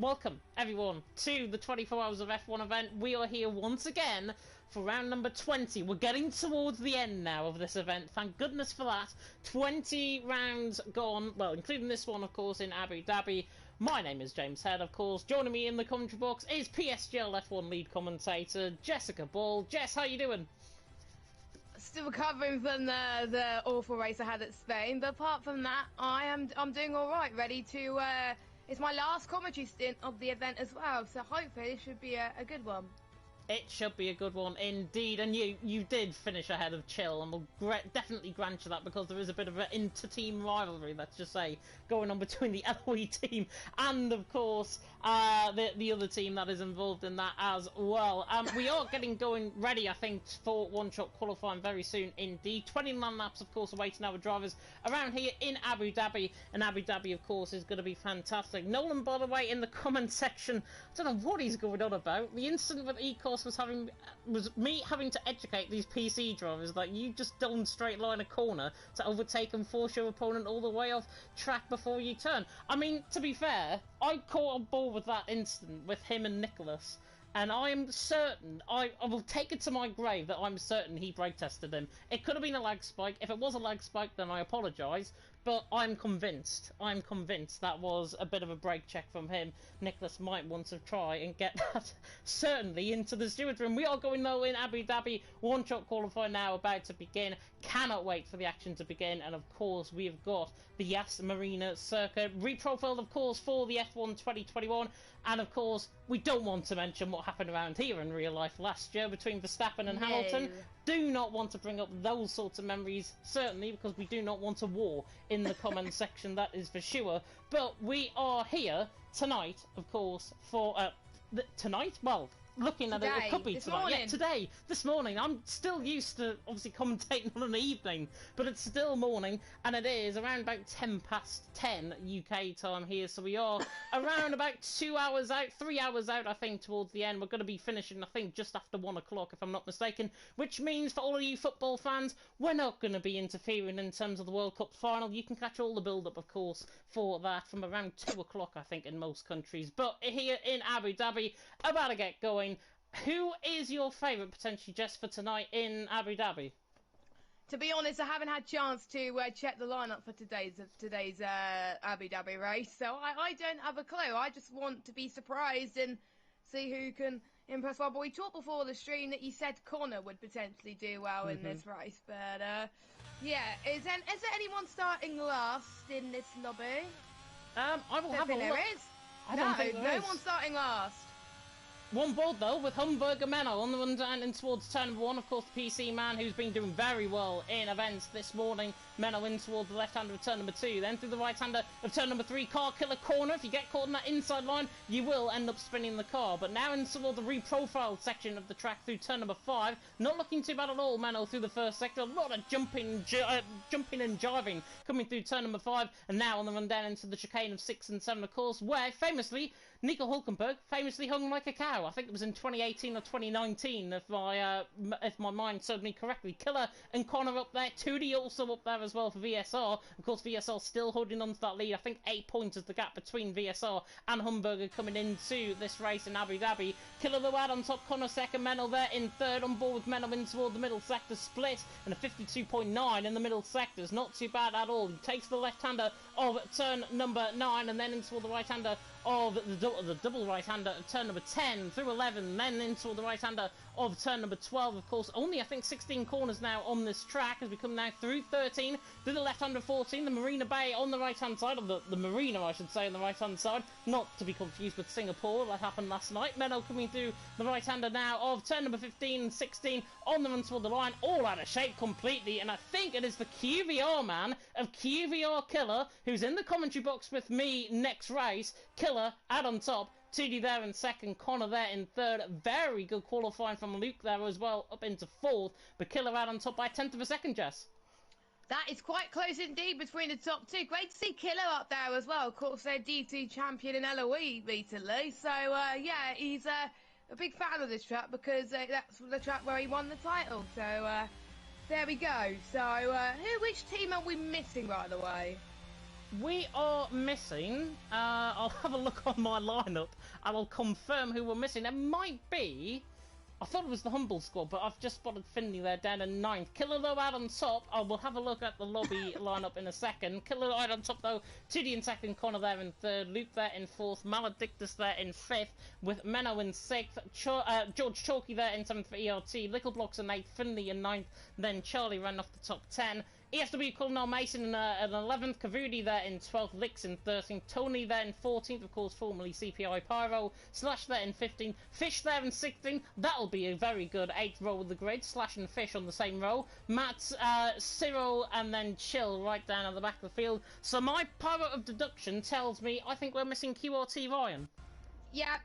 Welcome, everyone, to the 24 Hours of F1 event. We are here once again for round number 20. We're getting towards the end now of this event. Thank goodness for that. 20 rounds gone, well, including this one, of course, in Abu Dhabi. My name is James Head, of course. Joining me in the commentary box is PSGL F1 lead commentator, Jessica Ball. Jess, how you doing? Still recovering from the awful race I had at Spain, but apart from that, I'm doing all right. Ready to. It's my last commentary stint of the event as well, so hopefully it should be a good one. It should be a good one indeed, and you did finish ahead of Chill, and we'll definitely grant you that because there is a bit of an inter-team rivalry, let's just say, going on between the LOE team and, of course, the other team that is involved in that as well. We are getting going ready, I think, for one-shot qualifying very soon indeed. 29 laps, of course, awaiting our drivers around here in Abu Dhabi, and Abu Dhabi, of course, is going to be fantastic. Nolan, by the way, in the comment section, I don't know what he's going on about. The incident with Ecos was me having to educate these PC drivers that you just don't straight line a corner to overtake and force your opponent all the way off track before you turn. I mean, to be fair, I caught on board with that incident with him and Nicholas, and I am certain, I will take it to my grave that I'm certain he brake tested him. It could have been a lag spike. If it was a lag spike, then I apologise, but I'm convinced that was a bit of a brake check from him. Nicholas might want to try and get that certainly into the stewards room. We are going though in Abu Dhabi. One-shot qualifying now about to begin. Cannot wait for the action to begin, and of course we have got the Yas Marina circuit reprofiled, of course, for the F1 2021, and of course we don't want to mention what happened around here in real life last year between Verstappen and Hamilton. Do not want to bring up those sorts of memories, certainly, because we do not want a war in the comment section, that is for sure. But we are here tonight, of course, for tonight? Well, looking at it could be tonight. Yeah, today, this morning. I'm still used to obviously commentating on an evening, but it's still morning, and it is around about 10 past 10 UK time here, so we are around about 2 hours out, 3 hours out, I think, towards the end. We're going to be finishing, I think, just after 1 o'clock, if I'm not mistaken, which means for all of you football fans, we're not going to be interfering in terms of the World Cup final. You can catch all the build-up, of course, for that from around 2 o'clock, I think, in most countries. But here in Abu Dhabi, about to get going. Who is your favourite, potentially, Jess, for tonight in Abu Dhabi? To be honest, I haven't had a chance to check the lineup for today's Abu Dhabi race, so I don't have a clue. I just want to be surprised and see who can impress well. But we talked before the stream that you said Connor would potentially do well in this race. But, yeah, is there anyone starting last in this lobby? I will have a look. There is. No one's starting last. One board though, with Humberger Menno on the run down in towards turn number 1, of course, the PC man who's been doing very well in events this morning. Menno in towards the left-hander of turn number 2, then through the right-hander of turn number 3, car killer corner. If you get caught in that inside line, you will end up spinning the car. But now in toward the reprofiled section of the track through turn number 5, not looking too bad at all, Menno through the first sector. A lot of jumping and jiving coming through turn number 5, and now on the run down into the chicane of 6 and 7, of course, where famously, Nico Hulkenberg famously hung like a cow. I think it was in 2018 or 2019, if my mind served me correctly. Killer and Connor up there. 2D also up there as well for VSR. Of course, VSR still holding on to that lead. I think 8 points is the gap between VSR and Humberger coming into this race in Abu Dhabi. Killer the Wad on top, Connor second, Menno there in third, on board with Menno in toward the middle sector split, and a 52.9 in the middle sectors. Not too bad at all. He takes the left-hander of turn number 9, and then in toward the right-hander of the double right-hander of turn number 10 through 11, then into the right-hander of turn number 12. Of course, only I think 16 corners now on this track as we come now through 13, through the left-hander 14, the Marina Bay on the right-hand side, of the Marina, I should say, on the right-hand side, not to be confused with Singapore, that happened last night. Menno coming through the right-hander now of turn number 15 and 16 on the run toward the line, all out of shape completely, and I think it is the QVR man of QVR Killer, who's in the commentary box with me next race. Killer out on top, 2D there in second, Connor there in third. Very good qualifying from Luke there as well, up into fourth, but Killer out on top by a 10th of a second, Jess. That is quite close indeed between the top two. Great to see Killer up there as well. Of course, they're D2 champion in LOE recently, so yeah, he's a big fan of this track because that's the track where he won the title. So there we go. So which team are we missing, by the way? we are missing, I'll have a look on my lineup and I'll confirm who we're missing. It might be, I thought it was the Humble squad, but I've just spotted Finley there down in 9th. Killer though out on top. I will have a look at the lobby lineup in a second. Killer out on top though. 2D in 2nd, Connor there in 3rd, Luke there in 4th, Maledictus there in 5th, with Menno in 6th, George Chalky there in 7th for ERT, Little Blocks in 8th, Finley in 9th, then Charlie ran off the top 10. ESW Colonel Mason in 11th, Kavudi there in 12th, Licks in 13th, Tony there in 14th, of course, formerly CPI Pyro, Slash there in 15th, Fish there in 16th, that'll be a very good 8th row of the grid, Slash and Fish on the same row, Matt, Cyril, and then Chill right down at the back of the field. So my power of deduction tells me I think we're missing QRT Ryan. Yeah,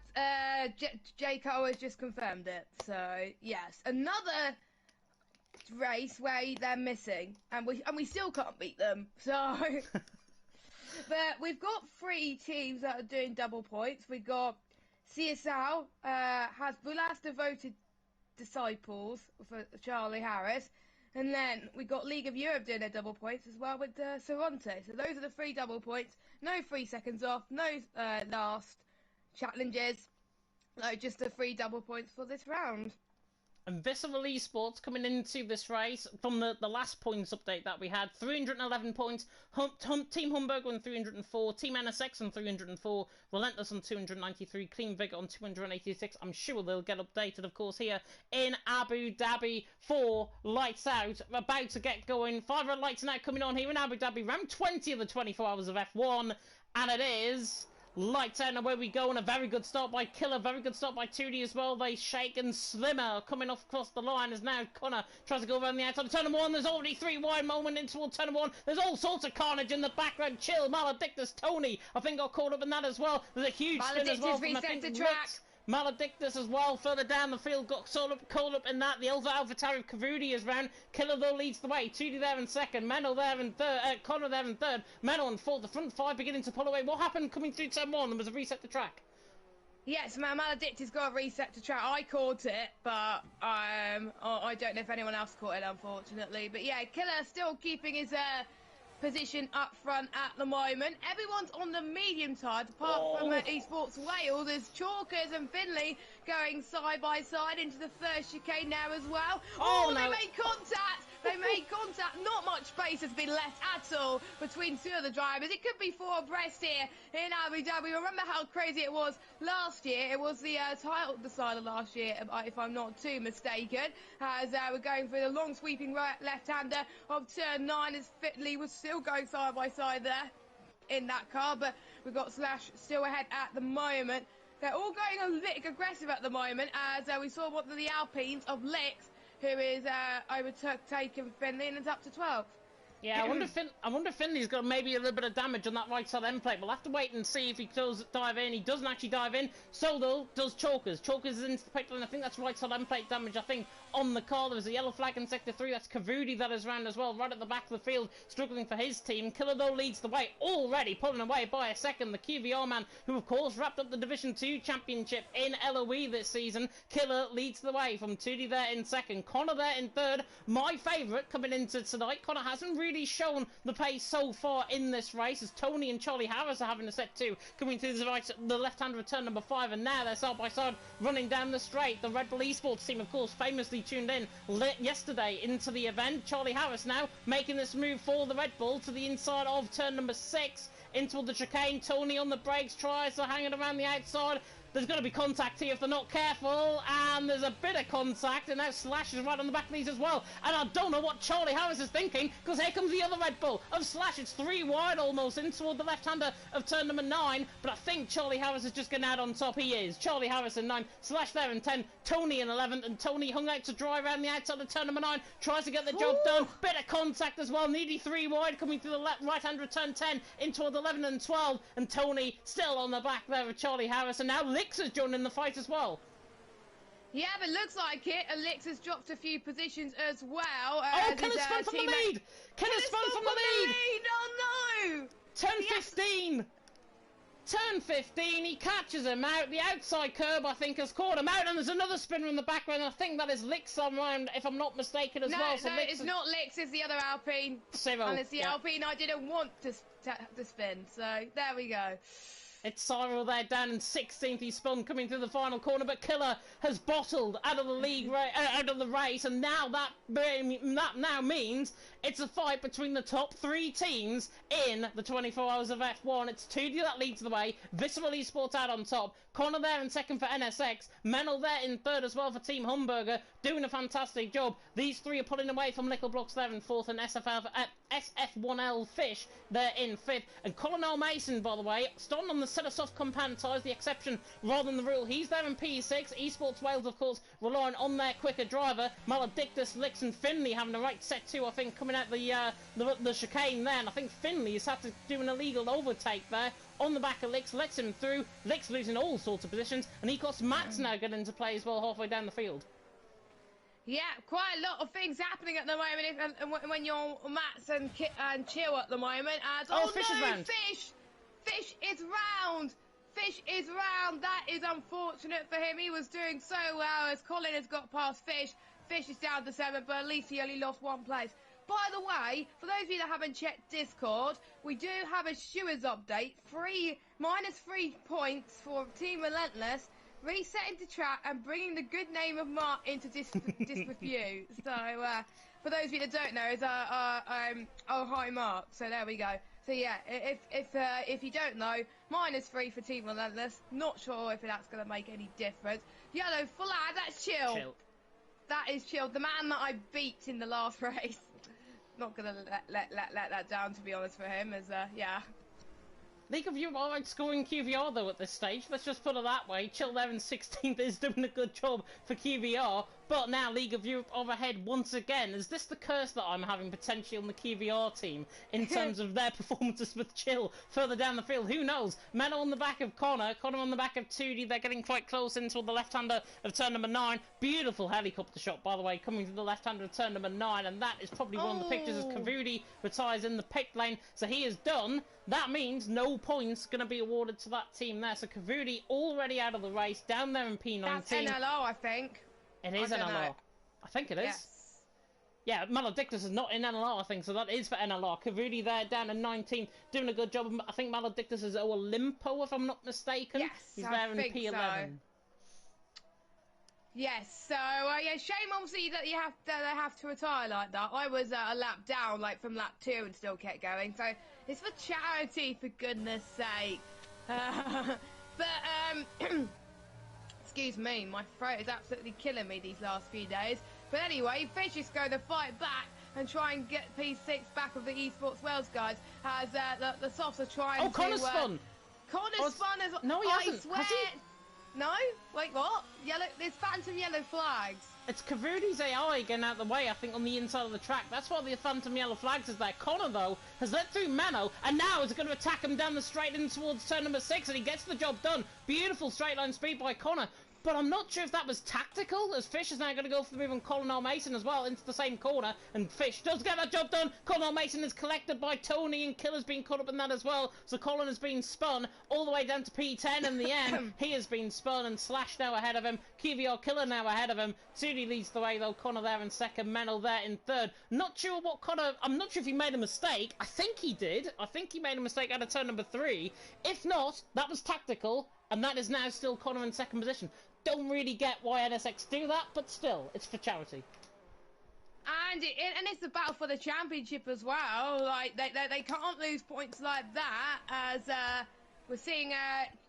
J-Co has just confirmed it, so yes, another race where they're missing, and we still can't beat them. So, but we've got 3 teams that are doing double points. We got CSL has Bulas Devoted Disciples for Charlie Harris, and then we got League of Europe doing their double points as well with Saronte. So those are the 3 double points. No 3 seconds off. No last challenges. No, just the 3 double points for this round. And Visceral Esports coming into this race from the last points update that we had, 311 points, Team Humburg on 304, Team NSX on 304, Relentless on 293, Clean Vigor on 286. I'm sure they'll get updated, of course, here in Abu Dhabi for Lights Out. About to get going. 5 Lights Out coming on here in Abu Dhabi, round 20 of the 24 hours of F1, and it is Lights Out, and away we go, and a very good start by Killer, very good start by 2D as well. They shake, and Slimmer coming off across the line as now Connor tries to go around the outside of turn 1. There's already 3 wide moment in toward turn 1. There's all sorts of carnage in the background. Chill, Maledictus, Tony, I think got caught up in that as well. There's a huge spin as well from, I think, Ricks. Maledictus as well, further down the field, got caught up in that. The AlphaTauri of Kavudi is round. Killer though leads the way. 2D there in 2nd, Menno there in 3rd, Connor there in 3rd, Menno in 4th. The front 5 beginning to pull away. What happened coming through turn 1? There was a reset to track. Yes, Maledictus got a reset to track. I caught it, but I don't know if anyone else caught it, unfortunately. But yeah, Killer still keeping his position up front at the moment. Everyone's on the medium side, apart from Esports Wales. There's Chalkers and Finley going side by side into the first chicane now as well. No. They made contact! They made contact. Not much space has been left at all between 2 of the drivers. It could be 4 abreast here in Abu Dhabi. Remember how crazy it was last year. It was the title decider last year, if I'm not too mistaken, as we're going through the long sweeping left-hander of turn 9 as Finley was still going side by side there in that car, but we've got Slash still ahead at the moment. They're all going a bit aggressive at the moment, as we saw one of the Alpines of Licks, who is overtaken Finley, and it's up to 12. Yeah, I wonder if Finley's got maybe a little bit of damage on that right side end plate. We'll have to wait and see if he does dive in. He doesn't actually dive in. So though does Chalkers. Chalkers is into the pipeline. I think that's right side end plate damage. I think on the car there was a yellow flag in sector 3. That's Kavudi that is round as well, right at the back of the field, struggling for his team. Killer though leads the way, already pulling away by a second. The QVR man, who of course wrapped up the Division 2 championship in LOE this season. Killer leads the way from 2D there in 2nd, Connor there in 3rd. My favourite coming into tonight. Connor hasn't really shown the pace so far in this race, as Tony and Charlie Harris are having a set 2 coming through the left-hand return number 5, and now they're side by side running down the straight. The Red Bull Esports team, of course, famously tuned in yesterday into the event. Charlie Harris now making this move for the Red Bull to the inside of turn number 6 into the chicane. Tony on the brakes, tries to hang it around the outside. There's going to be contact here if they're not careful, and there's a bit of contact, and now Slash is right on the back of these as well. And I don't know what Charlie Harris is thinking, because here comes the other Red Bull of Slash. It's 3 wide almost in toward the left-hander of turn number 9, but I think Charlie Harris is just getting out on top. He is. Charlie Harris in 9, Slash there in 10, Tony in 11th, and Tony hung out to dry around the outside of turn number 9, tries to get the job done. Bit of contact as well, nearly 3 wide coming through the right-hand return 10 in toward 11 and 12, and Tony still on the back there of Charlie Harris, and now Licks has joined in the fight as well. Yeah, but looks like it. Alex has dropped a few positions as well. Killer's spun from the lead! Killer's spun from the lead! Oh no! Turn 15! Turn 15, he catches him out. The outside curb, I think, has caught him out. And there's another spinner in the background. I think that is Licks around, if I'm not mistaken, as well. So No, Licks it's not Licks, it's the other Alpine. Cyril. And it's the Alpine I didn't want to spin. So, there we go. It's Cyril there down in 16th. He spun coming through the final corner, but Killer has bottled out of the league, out of the race, and now that now means it's a fight between the top 3 teams in the 24 Hours of F1. It's 2D that leads the way. Visceral Esports out on top. Connor there in second for NSX. Menel there in third as well for Team Humburger, doing a fantastic job. These 3 are pulling away from Little Blocks there in fourth, and SF1L Fish there in fifth. And Colonel Mason, by the way, starting on the set of soft compound tyres, the exception rather than the rule. He's there in P6. Esports Wales, of course, relying on their quicker driver. Maledictus, Licks and Finley having the right set 2, I think, coming out the chicane there. And I think Finley has had to do an illegal overtake there on the back of Licks, lets him through. Licks losing all sorts of positions, and he costs Max now getting into play as well halfway down the field. Yeah, quite a lot of things happening at the moment when you're Mats and Chill at the moment. As, Fish is round. Fish is round. Fish is round. That is unfortunate for him. He was doing so well as Colin has got past Fish. Fish is down to 7, but at least he only lost 1 place. By the way, for those of you that haven't checked Discord, we do have a Shoers update. -3 points for Team Relentless, resetting to track and bringing the good name of Mark into disrepute. So, for those of you that don't know, it's hi Mark. So there we go. So yeah, if you don't know, -3 for Team Relentless. Not sure if that's going to make any difference. Yellow flag, that's Chill. That is Chill, the man that I beat in the last race. Not gonna let that down, to be honest, for him, as yeah. League of Europe are outscoring QVR though at this stage. Let's just put it that way. Chill there in 16th is doing a good job for QVR, but now League of Europe are ahead once again. Is this the curse that I'm having potentially on the QVR team in terms of their performances with Chill further down the field? Who knows? Menno on the back of Connor on the back of 2D. They're getting quite close into the left-hander of turn number 9. Beautiful helicopter shot, by the way, coming to the left-hander of turn number 9, and that is probably one of the pictures as Kavudi retires in the pit lane. So he is done. That means no points going to be awarded to that team there. So Kavudi already out of the race, down there in P19. That's NLO, I think. It is NLR. I think it is. Yes. Yeah, Maledictus is not in NLR, I think, so that is for NLR. Kavudi there, down in 19th, doing a good job. I think Maledictus is Olimpo, if I'm not mistaken. Yes, he's there in P11. So. Yes, so yeah, shame obviously that they have to retire like that. I was a lap down, like from lap 2, and still kept going. So it's for charity, for goodness sake. Excuse me, my throat is absolutely killing me these last few days. But anyway, Fish is going to fight back and try and get P6 back with the Esports Wales guys, as the softs are trying to... Connor spun! Connor spun as... No, he hasn't. I swear... Has he? No? Wait, what? Yellow. There's phantom yellow flags. It's Kavudi's AI getting out of the way, I think, on the inside of the track. That's why the phantom yellow flags is there. Connor, though, has let through Menno, and now is going to attack him down the straight in towards turn number 6, and he gets the job done. Beautiful straight line speed by Connor. But I'm not sure if that was tactical, as Fish is now going to go for the move on Colonel Mason as well into the same corner, and Fish does get that job done. Colonel Mason is collected by Tony, and Killer's been caught up in that as well. So Colin has been spun all the way down to P10 in the end. He has been spun, and Slash now ahead of him. QVR Killer now ahead of him. Sudi leads the way though. Connor there in second, Menel there in third. Not sure what Connor... I'm not sure if he made a mistake. I think he did. I think he made a mistake out of turn number 3. If not, that was tactical, and that is now still Connor in second position. Don't really get why NSX do that, but still, it's for charity. And it's the battle for the championship as well. Like they can't lose points like that, as we're seeing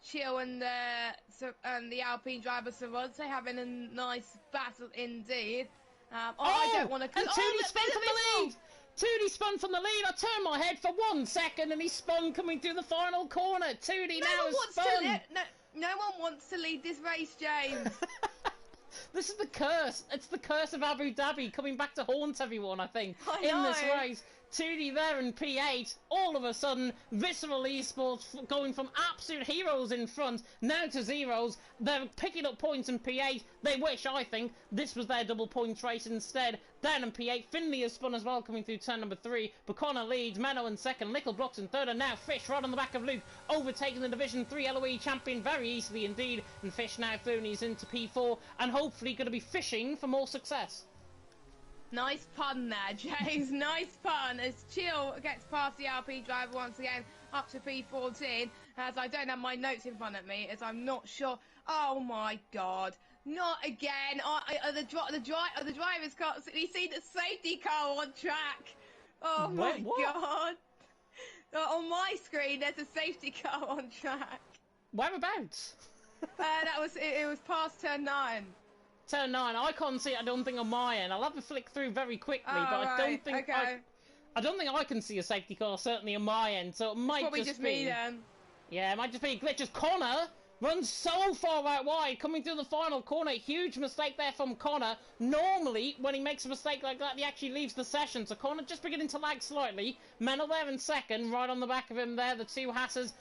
Chill and the Alpine driver Saronte having a nice battle indeed. I don't want to. And Tootie spun from the lead. Tootie spun from the lead. I turned my head for 1 second, and he spun coming through the final corner. Tootie now is spun. No one wants to lead this race, James. This is the curse. It's the curse of Abu Dhabi coming back to haunt everyone, I think, in this race. Toonie there in P8, all of a sudden, Visceral Esports going from absolute heroes in front, now to zeros. They're picking up points in P8. They wish, I think, this was their double points race instead. Down in P8, Finley has spun as well, coming through turn number 3. Bacona leads, Menno in second, Little Blocks in third, and now Fish right on the back of Luke, overtaking the Division 3 LOE champion very easily indeed. And Fish now Foonies into P4, and hopefully going to be fishing for more success. Nice pun there, James. Nice pun. As Chill gets past the RP driver once again up to P14. As I don't have my notes in front of me, as I'm not sure. Oh my God! Not again. The drivers can't see the safety car on track. Oh my God! On my screen, there's a safety car on track. Whereabouts? It was past turn 9. Turn 9. I can't see it, I don't think, on my end. I'll have to flick through very quickly, but I don't think I don't think I can see a safety car, certainly on my end, so it might probably just be me then. Yeah, it might just be a glitch. As Connor runs so far out wide, coming through the final corner. Huge mistake there from Connor. Normally, when he makes a mistake like that, he actually leaves the session, so Connor just beginning to lag slightly. Menno there in second, right on the back of him there, the two Hassers.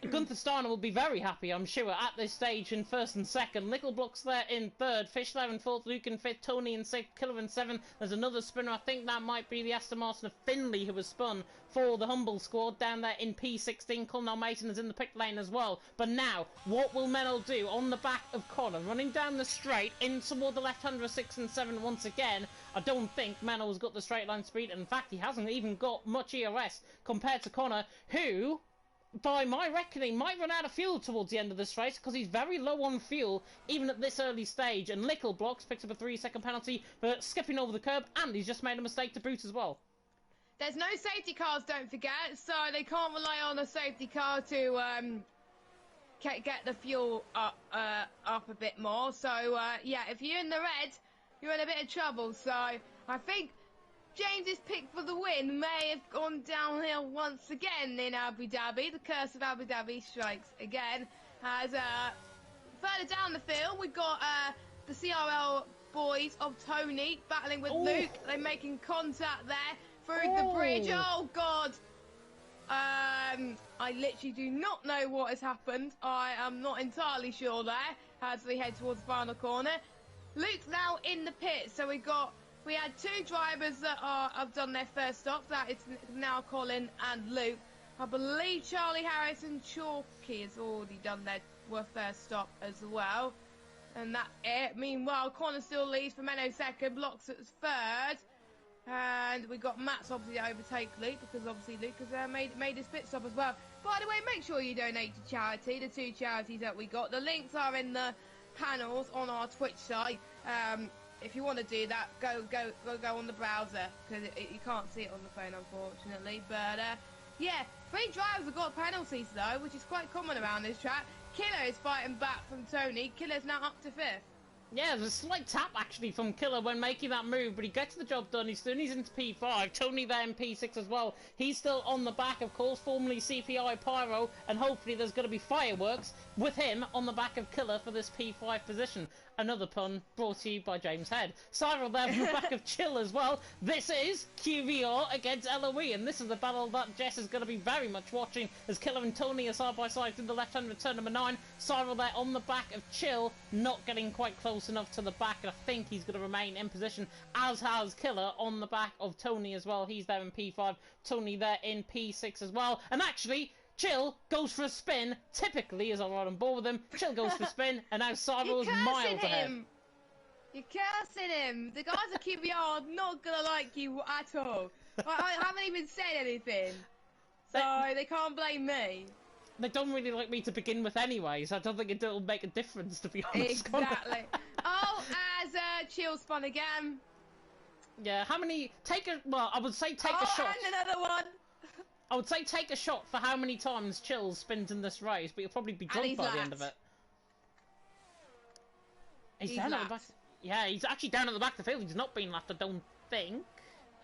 Gunther Steiner will be very happy, I'm sure, at this stage in first and second. Little Blocks there in third, Fish there in fourth, Luke in fifth, Tony in sixth, Killer in seventh. There's another spinner, I think that might be the Aston Martin of Finley who was spun for the Humble squad down there in P16. Colonel Mason is in the pit lane as well. But now, what will Menno do on the back of Connor? Running down the straight in toward the left-hander of 6 and 7 once again. I don't think Menno's got the straight line speed. In fact, he hasn't even got much ERS compared to Connor, who, by my reckoning, might run out of fuel towards the end of this race because he's very low on fuel even at this early stage. And Little Blocks picks up a 3-second penalty for skipping over the curb, and he's just made a mistake to boot as well. There's no safety cars, don't forget, so they can't rely on a safety car to get the fuel up a bit more. So yeah, if you're in the red, you're in a bit of trouble. So I think James's pick for the win may have gone downhill once again in Abu Dhabi. The curse of Abu Dhabi strikes again. As further down the field, we've got the CRL boys of Tony battling with Luke. They're making contact there through the bridge. Oh God! I literally do not know what has happened. I am not entirely sure there as we head towards the final corner. Luke's now in the pit, so we had two drivers that have done their first stop. That is now Colin and Luke. I believe Charlie Harris and Chalky has already done their first stop as well. And that's it. Meanwhile, Connor still leads for Menno second, Blocks at third. And we got Matt's obviously overtake Luke because obviously Luke has made his pit stop as well. By the way, make sure you donate to charity, the two charities that we got. The links are in the panels on our Twitch site. If you want to do that, go on the browser because you can't see it on the phone, unfortunately. But yeah, 3 drivers have got penalties though, which is quite common around this track. Killer is fighting back from Tony. Killer's now up to 5th. Yeah, there's a slight tap actually from Killer when making that move, but he gets the job done. He's into P5. Tony there in P6 as well. He's still on the back, of course, formerly CPI Pyro, and hopefully there's going to be fireworks with him on the back of Killer for this P5 position. Another pun brought to you by James Head. Cyril there on the back of Chill as well. This is QVR against LOE, and this is the battle that Jess is going to be very much watching as Killer and Tony are side by side through the left-hand return number 9. Cyril there on the back of Chill, not getting quite close enough to the back, and I think he's going to remain in position, as has Killer on the back of Tony as well. He's there in P5, Tony there in P6 as well, and actually Chill goes for a spin, typically, as I ride on board with him. Chill goes for a spin, and now Cyril's miles ahead. You're cursing him. The guys at QBR are not going to like you at all. I haven't even said anything, so they can't blame me. They don't really like me to begin with anyway, so I don't think it'll make a difference, to be honest. Exactly. Oh, as Chill spun again. Yeah, how many... Well, I would say take a shot. And another one. I would say take a shot for how many times Chill spins in this race, but you'll probably be drunk by the end of it. He's down at the back. Yeah, he's actually down at the back of the field. He's not been lapped, I don't think.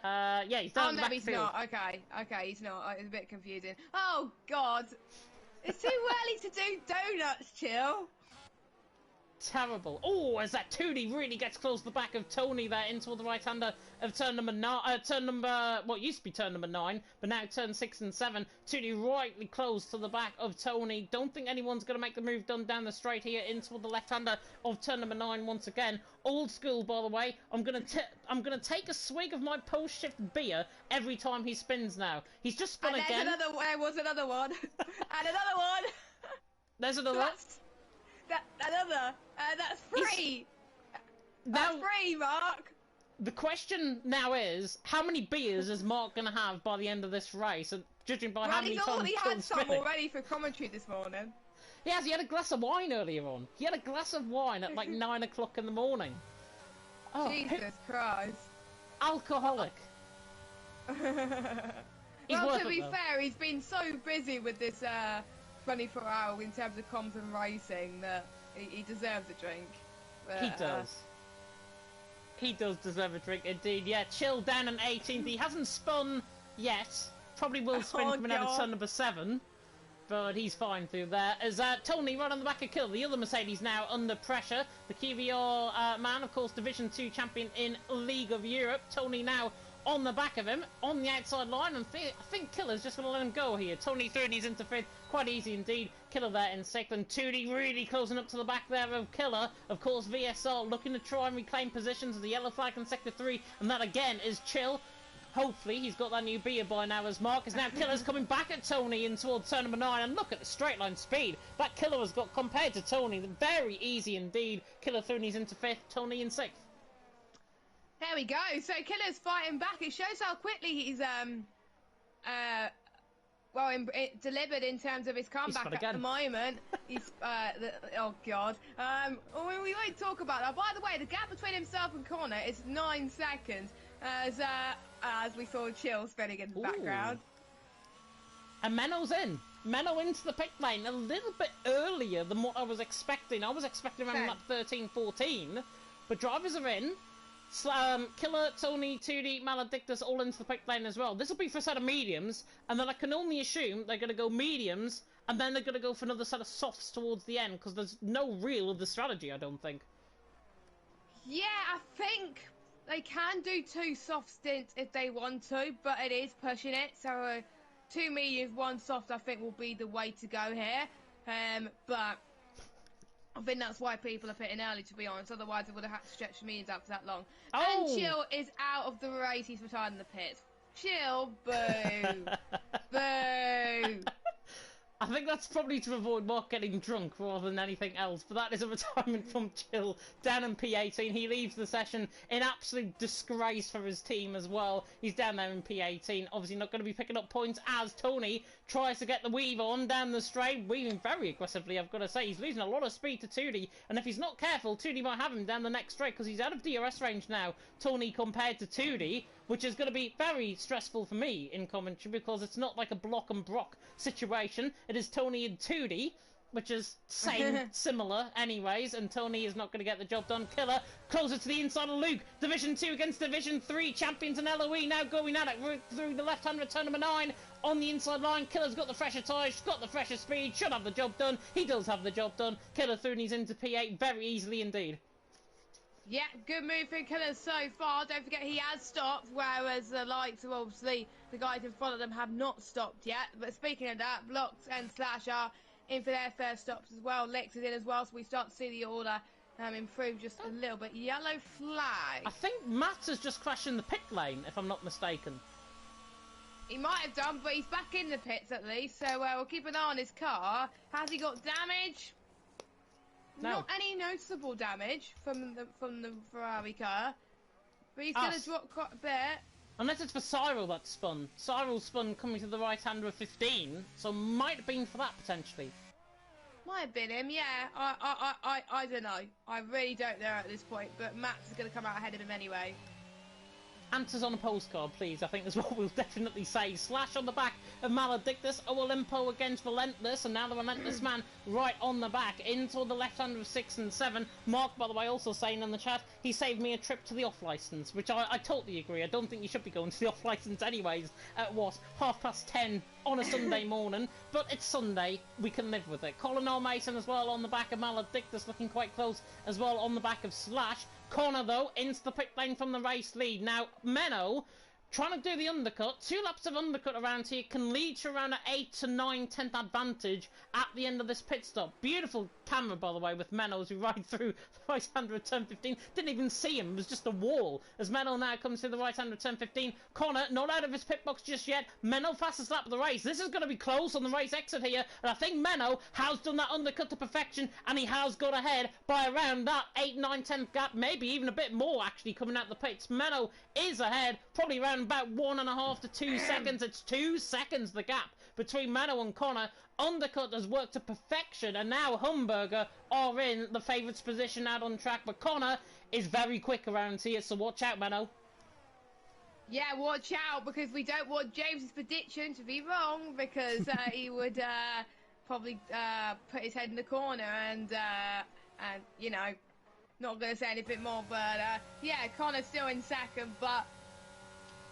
Yeah, he's down at the back of the field. Oh, no, he's not. Okay, he's not. It's a bit confusing. Oh, God. It's too early to do donuts, Chill. terrible. Oh, as that Tootie really gets close to the back of Tony there into the right-hander of turn number, what used to be turn number 9, but now turn 6 and 7. Tootie rightly close to the back of Tony. Don't think anyone's going to make the move done down the straight here into the left-hander of turn number 9 once again. Old school, by the way. I'm gonna take a swig of my post-shift beer every time he spins now. He's just spun again. There was another one. And another one. There's another one. That's free. Now, that's free, Mark. The question now is, how many beers is Mark going to have by the end of this race? And judging by how many times he's had some already for commentary this morning. Yes, he had a glass of wine earlier on. He had a glass of wine at like 9 o'clock in the morning. Oh, Jesus Christ. Alcoholic. Well, to be fair, he's been so busy with this 24-hour in terms of comms and racing that he deserves a drink. But, he does. He does deserve a drink, indeed. Yeah, Chill down in 18th. He hasn't spun yet. Probably will spin coming out of turn number 7. But he's fine through there. As Tony right on the back of Kill. The other Mercedes now under pressure. The QVR man, of course, Division 2 champion in League of Europe. Tony now on the back of him, on the outside line, and I think Killer's just going to let him go here. Tony through and he's into fifth. Quite easy indeed. Killer there in second. Tootie really closing up to the back there of Killer. Of course, VSR looking to try and reclaim positions of the yellow flag in sector 3, and that again is Chill. Hopefully he's got that new beer by now as Mark. As now Killer's coming back at Tony in towards turn number 9, and look at the straight line speed that Killer has got compared to Tony. Very easy indeed. Killer through and he's into 5th, Tony in 6th. There we go. So Killer's fighting back. It shows how quickly he's delivered in terms of his comeback at the moment. He's oh god. We won't talk about that. By the way, the gap between himself and Connor is 9 seconds. As we saw Chill spinning in the background. And Menno's in. Menno into the pit lane a little bit earlier than what I was expecting. I was expecting around lap 13, 14. But drivers are in. Killer, Tony, Tootie, Maledictus all into the pit lane as well. This will be for a set of mediums, and then I can only assume they're going to go mediums, and then they're going to go for another set of softs towards the end, because there's no real of the strategy, I don't think. Yeah, I think they can do 2 soft stints if they want to, but it is pushing it. So 2 mediums, 1 soft, I think will be the way to go here. But I think that's why people are pitting early, to be honest. Otherwise, they would have had to stretch the mediums out for that long. Oh. And Chill is out of the race. He's retired in the pits. Chill, boo. Boo. I think that's probably to avoid Mark getting drunk rather than anything else, but that is a retirement from Chill down in P18. He leaves the session in absolute disgrace for his team as well. He's down there in P18, obviously not going to be picking up points as Tony tries to get the weave on down the straight, weaving very aggressively, I've got to say. He's losing a lot of speed to Tootie, and if he's not careful, Tootie might have him down the next straight, because he's out of DRS range now, Tony compared to Tootie, which is going to be very stressful for me in commentary, because it's not like a Block and Brock situation. It is Tony and Tootie, which is similar anyways, and Tony is not going to get the job done. Killer closer to the inside of Luke. Division 2 against Division 3 champions in LOE, now going at it through the left-hand return number 9 on the inside line. Killer's got the fresher tyres, got the fresher speed, should have the job done. He does have the job done. Killer through and he's into P8 very easily indeed. Yeah, good move for Killer so far. Don't forget he has stopped, whereas the likes of obviously the guys in front of them have not stopped yet. But speaking of that, Blocks and Slash are in for their first stops as well. Lex is in as well, so we start to see the order improve just a little bit. Yellow flag. I think Matt has just crashed in the pit lane, if I'm not mistaken. He might have done, but he's back in the pits at least, so we'll keep an eye on his car. Has he got damage? No. Not any noticeable damage from the Ferrari car, but he's going to drop quite a bit. Unless it's for Cyril that spun. Cyril spun coming to the right-hander of 15, so might have been for that potentially. Might have been him, yeah. I don't know. I really don't know at this point, but Max is going to come out ahead of him anyway. Answers on a postcard, please. I think that's what we'll definitely say. Slash on the back of Maledictus. Olimpo against Relentless. And now the Relentless man right on the back. Into the left-hander of 6 and 7. Mark, by the way, also saying in the chat, he saved me a trip to the off-licence. Which I totally agree. I don't think you should be going to the off-licence anyways. At what? 10:30 on a Sunday morning, but it's Sunday, we can live with it. Colin Mason as well on the back of Maledictus, looking quite close as well on the back of Slash. Connor, though, into the pit lane from the race lead. Now, Menno, trying to do the undercut. 2 laps of undercut around here can lead to around an 8 to 9 tenth advantage at the end of this pit stop. Beautiful camera, by the way, with Menno as we ride through the right-hander of turn 15. Didn't even see him. It was just a wall. As Menno now comes through the right-hander of turn 15. Connor, not out of his pit box just yet. Menno fastest lap of the race. This is going to be close on the race exit here. And I think Menno has done that undercut to perfection. And he has got ahead by around that 8, 9, 10th gap. Maybe even a bit more, actually, coming out the pits. Menno is ahead. Probably around about 1.5 to 2 seconds. It's 2 seconds the gap between Menno and Connor. Undercut has worked to perfection, and now Humberger are in the favourites position out on track, but Connor is very quick around here, so watch out, Menno. Yeah, watch out, because we don't want James's prediction to be wrong, because he would probably put his head in the corner and you know, not going to say anything more, but yeah, Connor's still in second, but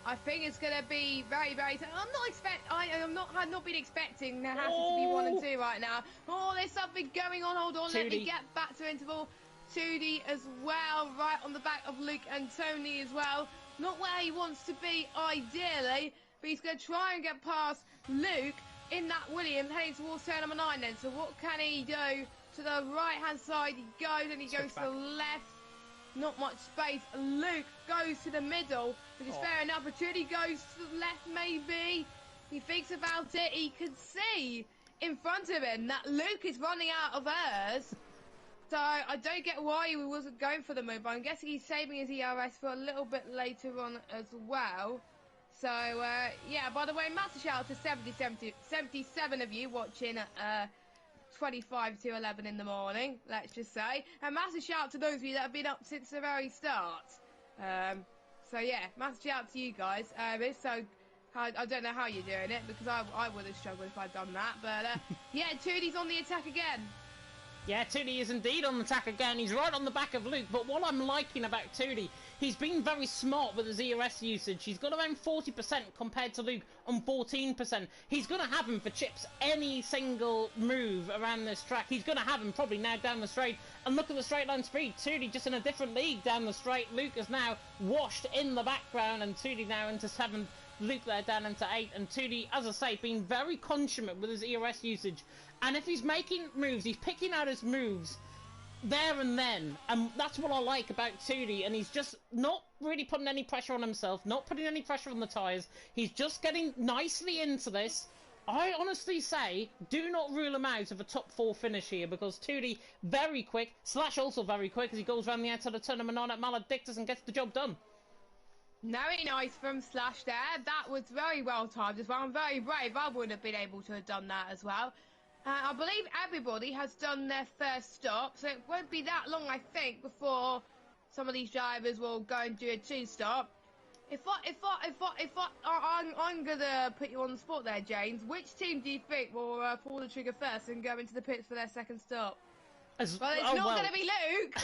I think it's going to be very, very... I've not been expecting the Hassel to be 1 and 2 right now. Oh, there's something going on. Hold on, let me get back to interval. 2D as well, right on the back of Luke and Tony as well. Not where he wants to be, ideally, but he's going to try and get past Luke in that Williams, heading towards turn number 9 then. So what can he do? To the right-hand side he goes, and he goes to the left. Not much space. Luke goes to the middle, which is fair enough. Opportunity goes to the left, maybe. He thinks about it. He can see in front of him that Luke is running out of hers. So I don't get why he wasn't going for the move. I'm guessing he's saving his ERS for a little bit later on as well. So, yeah, by the way, massive shout out to 77 of you watching at 25 to 11 in the morning, let's just say. And massive shout out to those of you that have been up since the very start. So yeah, massive shout out to you guys. So I don't know how you're doing it, because I would have struggled if I'd done that. But yeah, Tootie's on the attack again. Yeah, Tootie is indeed on the attack again. He's right on the back of Luke. But what I'm liking about Tootie, he's been very smart with his ERS usage. He's got around 40% compared to Luke on 14%. He's going to have him for chips any single move around this track. He's going to have him probably now down the straight. And look at the straight line speed. Tootie just in a different league down the straight. Luke is now washed in the background, and Tootie now into 7th. Luke there down into 8, and Tootie, as I say, being very consummate with his ERS usage. And if he's making moves, he's picking out his moves there and then, and that's what I like about Tootie. And he's just not really putting any pressure on himself, not putting any pressure on the tyres. He's just getting nicely into this. I honestly say, do not rule him out of a top 4 finish here, because Tootie, very quick, Slash also very quick, as he goes around the outside of turn number 9 at Maledictus and gets the job done. Very nice from Slash there. That was very well timed as well. I'm very brave. I would have been able to have done that as well. I believe everybody has done their first stop, so it won't be that long, I think, before some of these drivers will go and do a 2-stop. I'm gonna put you on the spot there, James. Which team do you think will pull the trigger first and go into the pits for their second stop? Well, it's not gonna be Luke.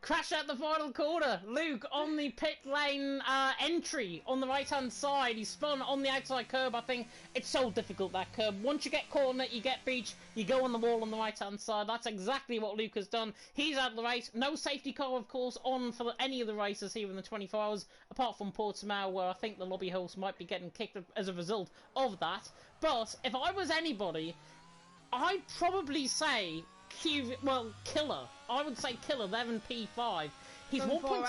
Crash out the final corner. Luke on the pit lane entry on the right-hand side. He spun on the outside curb. I think it's so difficult, that curb. Once you get corner, you get beach, you go on the wall on the right-hand side. That's exactly what Luke has done. He's out of the race. No safety car, of course, on for any of the races here in the 24 hours, apart from Portimao, where I think the lobby host might be getting kicked as a result of that. But if I was anybody, I'd probably say Killer. I would say Killer there in P5. He's 1.6.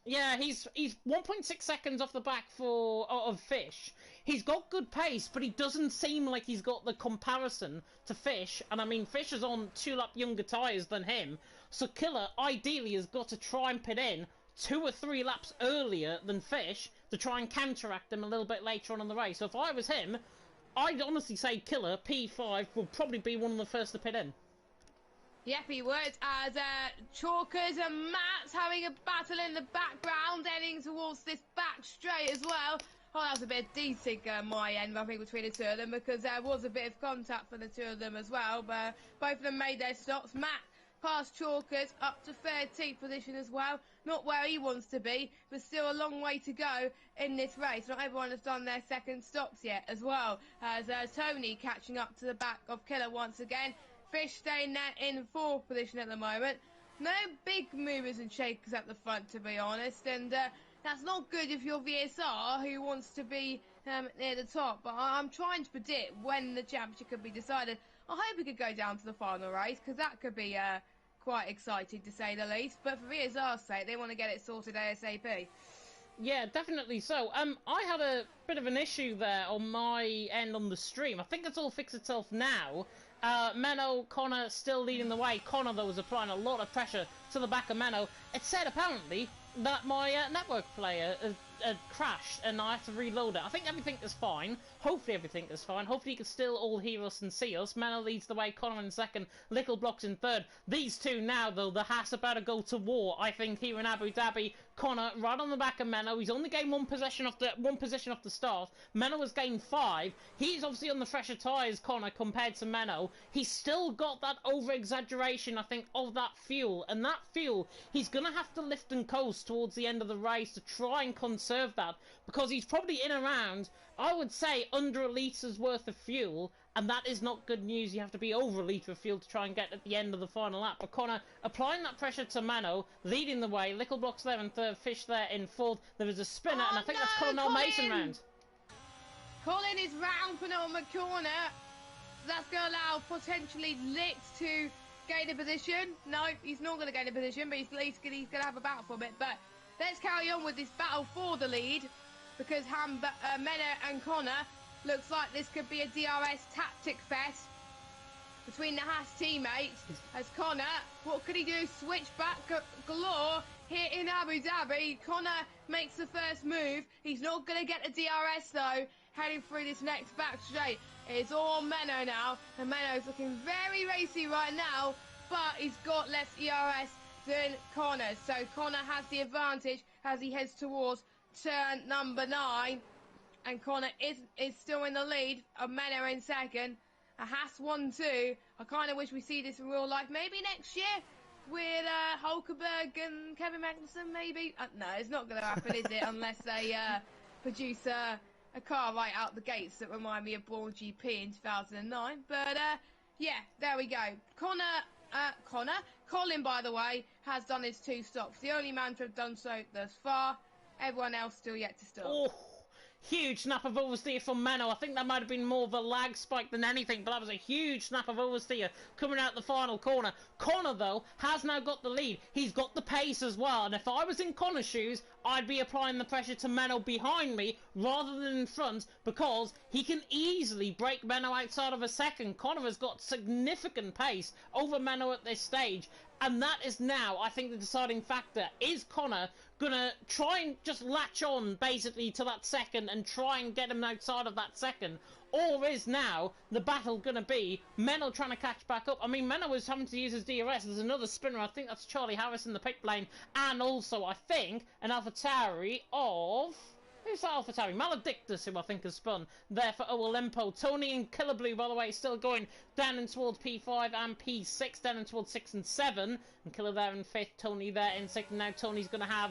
Yeah, he's 1.6 seconds off the back of Fish. He's got good pace, but he doesn't seem like he's got the comparison to Fish. And I mean, Fish is on 2-lap younger tyres than him. So Killer ideally has got to try and pit in 2 or 3 laps earlier than Fish to try and counteract him a little bit later on in the race. So if I was him, I'd honestly say Killer P5 will probably be one of the first to pit in. Yep, he would, as Chalkers and Matt's having a battle in the background, heading towards this back straight as well. Oh, that was a bit of desync on my end, I think, between the 2 of them, because there was a bit of contact for the 2 of them as well, but both of them made their stops. Matt past Chalkers, up to 13th position as well. Not where he wants to be, but still a long way to go in this race. Not everyone has done their second stops yet as well, as Tony catching up to the back of Killer once again. Fish staying there in 4th position at the moment. No big movers and shakers at the front, to be honest, and that's not good if you're VSR who wants to be near the top. But I'm trying to predict when the championship could be decided. I hope we could go down to the final race, because that could be quite exciting to say the least. But for VSR's sake, they want to get it sorted ASAP. Yeah, definitely so. I had a bit of an issue there on my end on the stream. I think it's all fixed itself now. Menno, Connor still leading the way. Connor, though, was applying a lot of pressure to the back of Menno. It said, apparently, that my network player had crashed and I had to reload it. I think everything is fine. Hopefully everything is fine. Hopefully you can still all hear us and see us. Menno leads the way, Connor in second, Little Blocks in third. These two now, though, the Haas about to go to war, I think, here in Abu Dhabi. Connor right on the back of Menno. He's only gained one position off the start. Menno has gained 5. He's obviously on the fresher tyres, Connor, compared to Menno. He's still got that over-exaggeration, I think, of that fuel. And that fuel, he's going to have to lift and coast towards the end of the race to try and conserve that. Because he's probably in around, I would say, under a litre's worth of fuel. And that is not good news. You have to be over a litre of fuel to try and get at the end of the final lap. But Connor applying that pressure to Menno, leading the way. Little Blocks there in third, Fish there in fourth. There is a spinner, and I think that's Colonel Mason round. Colin is round penultimate corner. That's going to allow potentially Lit to gain a position. No, he's not going to gain a position, but he's going to have a battle from it. But let's carry on with this battle for the lead, because Menno and Connor, looks like this could be a DRS tactic fest between the Haas teammates. As Connor, what could he do? Switch back galore here in Abu Dhabi. Connor makes the first move. He's not going to get a DRS though, heading through this next back straight. It's all on Menno now, and Menno's looking very racy right now, but he's got less ERS than Connor. So Connor has the advantage as he heads towards turn number 9. And Connor is still in the lead. Menno in second. A Haas 1-2. I kind of wish we see this in real life. Maybe next year with Hulkenberg and Kevin Magnussen, maybe. No, it's not going to happen, is it? Unless they produce a car right out the gates that remind me of Braun GP in 2009. But, yeah, there we go. Colin, by the way, has done his 2 stops. The only man to have done so thus far. Everyone else still yet to stop. Oh. Huge snap of oversteer from Menno. I think that might have been more of a lag spike than anything, but that was a huge snap of oversteer coming out the final corner. Connor, though, has now got the lead. He's got the pace as well, and if I was in Connor's shoes, I'd be applying the pressure to Menno behind me rather than in front, because he can easily break Menno outside of a second. Connor has got significant pace over Menno at this stage, and that is now, I think, the deciding factor. Is Connor gonna try and just latch on basically to that second and try and get him outside of that second, or is now the battle gonna be Menno trying to catch back up? I mean, Menno was having to use his DRS. There's another spinner. I think that's Charlie Harris in the pit lane, and also I think an AlphaTauri of... Who's that AlphaTauri? Maledictus, who I think has spun there for Olimpo. Tony and Killer Blue, by the way, still going down in towards P5 and P6, down in towards 6 and 7. And Killer there in 5th, Tony there in 6th. Now Tony's going to have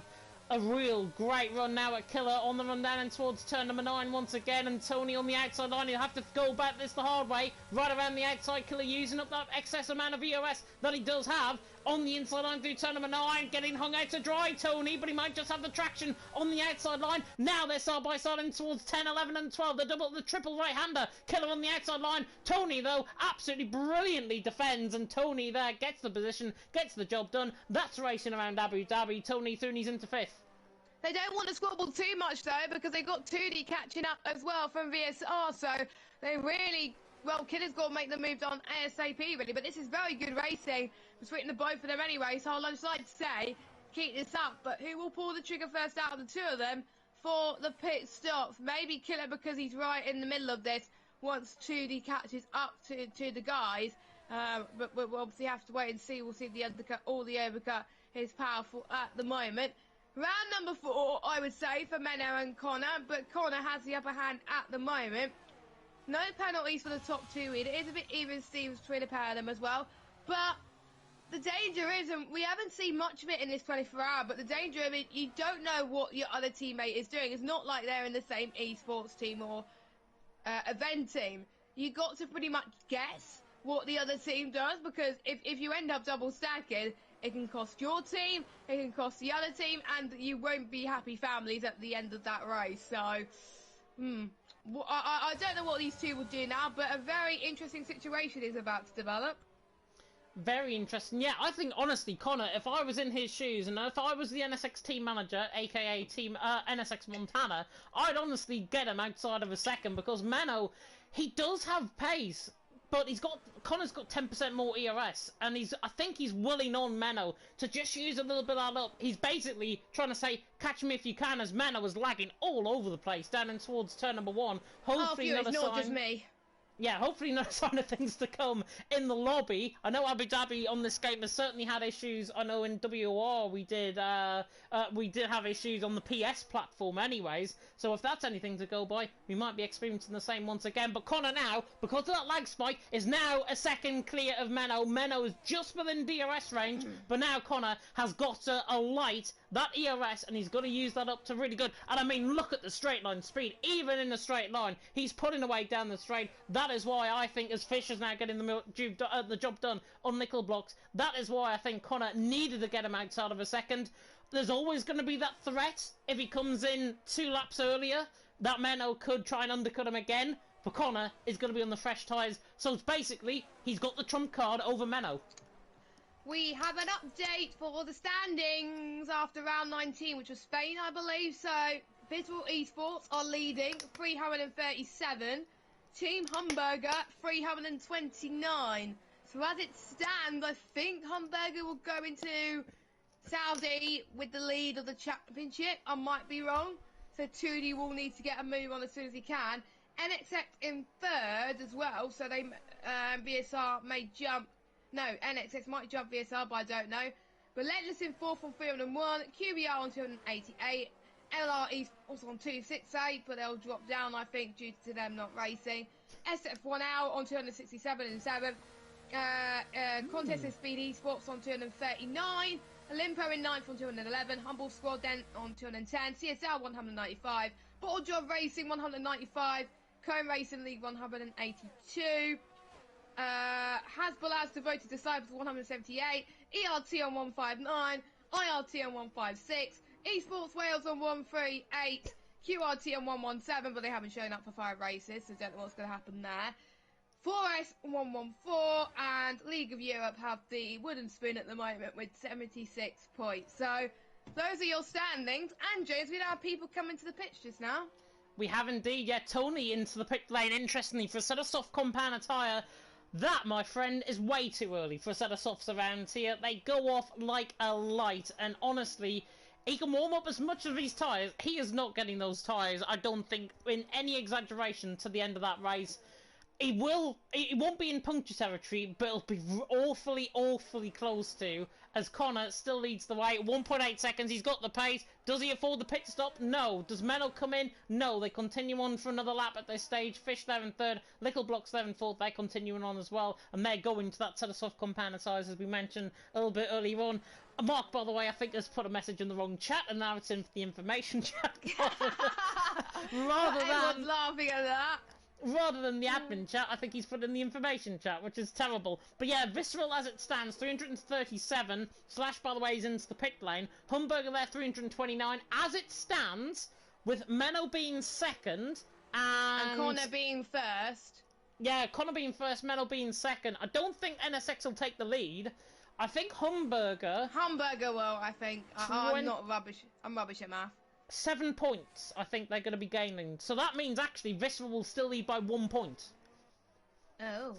a real great run now at Killer on the run down and towards turn number 9 once again, and Tony on the outside line. He'll have to go back this the hard way, right around the outside. Killer using up that excess amount of EOS that he does have on the inside line through turn number 9, getting hung out to dry, Tony, but he might just have the traction on the outside line. Now they're side by side in towards 10, 11 and 12, the triple right-hander. Killer on the outside line. Tony, though, absolutely brilliantly defends, and Tony there gets the position, gets the job done. That's racing around Abu Dhabi. Tony Thune's into 5th. They don't want to squabble too much, though, because they've got 2D catching up as well from VSR, so they really... Well, Killer's got to make the move on ASAP, really, but this is very good racing between the both of them anyway, so I'd just like to say, keep this up. But who will pull the trigger first out of the 2 of them for the pit stops? Maybe Killer, because he's right in the middle of this, once 2D catches up to the guys, but we'll obviously have to wait and see. We'll see the undercut, or the overcut is powerful at the moment. Round number 4, I would say, for Menno and Connor, but Connor has the upper hand at the moment. No penalties for the top 2 either. It is a bit even Stevens between a pair of them as well. But the danger is, and we haven't seen much of it in this 24-hour, but the danger of it, you don't know what your other teammate is doing. It's not like they're in the same esports team or event team. You got to pretty much guess what the other team does, because if you end up double stacking, it can cost your team, it can cost the other team, and you won't be happy families at the end of that race. So, I don't know what these two will do now, but a very interesting situation is about to develop. Very interesting. Yeah, I think, honestly, Connor, if I was in his shoes, and if I was the NSX team manager, aka team NSX Montana, I'd honestly get him outside of a second, because Menno, he does have pace, but Connor's got 10% more ERS, and I think he's willing on Menno to just use a little bit of that up. He's basically trying to say, catch me if you can, as Menno was lagging all over the place, down in towards turn number 1. Hopefully it's not just me. Yeah, hopefully no sign of things to come in the lobby. I know Abu Dhabi on this game has certainly had issues. I know in WR we did have issues on the PS platform anyways. So if that's anything to go by, we might be experiencing the same once again. But Connor now, because of that lag spike, is now a second clear of Menno. Menno is just within DRS range, but now Connor has got to alight that ERS, and he's got to use that up to really good. And I mean, look at the straight line speed. Even in the straight line, he's putting away down the straight. That is why I think, as Fisher's now getting the job done on nickel blocks, that is why I think Connor needed to get him outside of a second. There's always going to be that threat, if he comes in 2 laps earlier, that Menno could try and undercut him again. But Connor is going to be on the fresh tyres, so it's basically, he's got the trump card over Menno. We have an update for the standings after round 19, which was Spain, I believe. So, Visual Esports are leading, 337. Team Hamburger, 329. So as it stands, I think Hamburger will go into Saudi with the lead of the championship. I might be wrong. So 2D will need to get a move on as soon as he can. NXX in third as well. So they VSR may jump. No, NXX might jump VSR, but I don't know. Relentless in fourth on 301. QBR on 288. LR also on 268, but they'll drop down, I think, due to them not racing. SF1 out on 267 in 7th. Contest and Speed Esports on 239. Olimpo in 9th on 211. Humble Squad then on 210. CSL 195. Bottle Job Racing 195. Cone Racing League 182. Hasbullah's Devoted Disciples 178. ERT on 159. IRT on 156. Esports Wales on 138, QRT on 117, but they haven't shown up for 5 races, so don't know what's going to happen there. 4S on 114, and League of Europe have the wooden spoon at the moment with 76 points. So those are your standings, and James, we have people coming to the pitch just now. We have indeed, yeah. Tony into the pit lane, interestingly, for a set of soft compound attire. That, my friend, is way too early for a set of softs around here. They go off like a light, and honestly, he can warm up as much of his tyres. He is not getting those tyres, I don't think, in any exaggeration, to the end of that race. It won't be in puncture territory, but it'll be awfully, awfully close to, as Connor still leads the way. 1.8 seconds, he's got the pace. Does he afford the pit stop? No. Does Menno come in? No. They continue on for another lap at this stage. Fish there in third, Little Blocks there in fourth. They're continuing on as well, and they're going to that set of soft compound size, as we mentioned a little bit earlier on. Mark, by the way, I think has put a message in the wrong chat, and now it's in the information chat. Everyone's laughing at that. Rather than the admin chat, I think he's put in the information chat, which is terrible. But yeah, Visceral as it stands, 337. Slash, by the way, is into the pit lane. Hamburger there, 329. As it stands, with Menno being second, and Connor being first. Yeah, Connor being first, Menno being second. I don't think NSX will take the lead. I think Hamburger will, I think. I'm not rubbish. I'm rubbish at math. 7 points, I think they're going to be gaining. So that means, actually, Visceral will still lead by 1 point. Oh.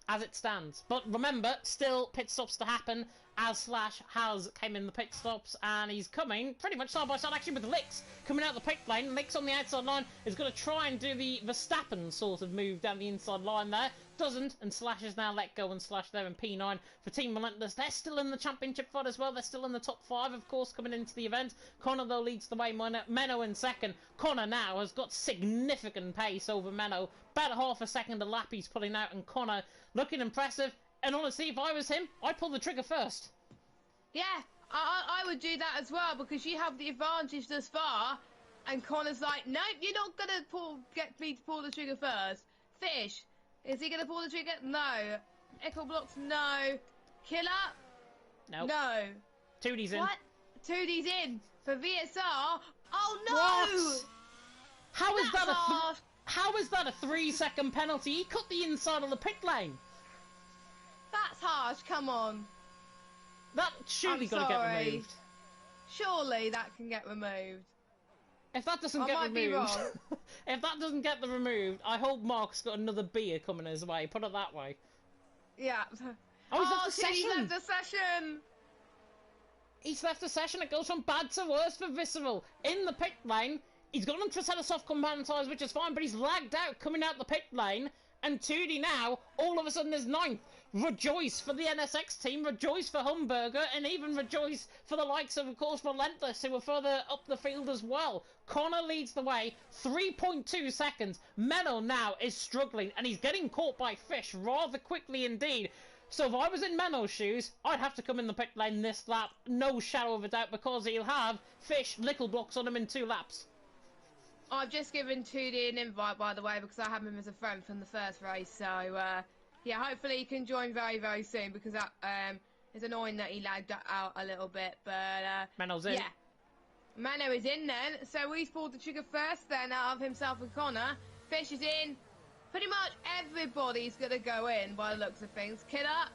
As it stands. But remember, still pit stops to happen, as Slash has came in the pit stops, and he's coming pretty much side by side, actually, with Licks coming out the pit lane. Licks on the outside line is going to try and do the Verstappen sort of move down the inside line there. Doesn't, and Slash is now let go, and Slash there in P9 for Team Relentless. They're still in the championship fight as well. They're still in the top 5, of course, coming into the event. Connor, though, leads the way. Menno in second. Connor now has got significant pace over Menno. About half a second a lap he's pulling out, and Connor looking impressive. And honestly, if I was him, I'd pull the trigger first. Yeah, I would do that as well, because you have the advantage thus far, and Connor's like, nope, you're not gonna get me to pull the trigger first. Fish, is he gonna pull the trigger? No. Echo Blocks, no. Killer? Nope. No. 2D's in. What? 2D's in for VSR? Oh no! What? How is That's that harsh. How is that a 3-second penalty? He cut the inside of the pit lane. That's harsh, come on. That surely got to get removed. Surely that can get removed. If that doesn't I get might be removed, wrong. if that doesn't get removed, I hope Mark's got another beer coming his way. Put it that way. Yeah. Oh, he's left the He's session. left the session. He's left the session. It goes from bad to worse for Visceral. In the pit lane, he's gone onto a set of soft compound tyres, which is fine, but he's lagged out coming out the pit lane. And 2D now, all of a sudden, is 9th. Rejoice for the NSX team, rejoice for Humberger, and even rejoice for the likes of course, Relentless, who are further up the field as well. Connor leads the way, 3.2 seconds. Menno now is struggling, and he's getting caught by Fish rather quickly indeed. So if I was in Menno's shoes, I'd have to come in the pit lane this lap, no shadow of a doubt, because he'll have Fish lickle blocks on him in 2 laps. I've just given 2D an invite, by the way, because I have him as a friend from the first race. So, yeah, hopefully he can join very, very soon, because that is annoying that he lagged out a little bit. But, Menno's in. Yeah. Menno is in then. So he's pulled the trigger first then out of himself and Connor. Fish is in. Pretty much everybody's going to go in by the looks of things. Killer.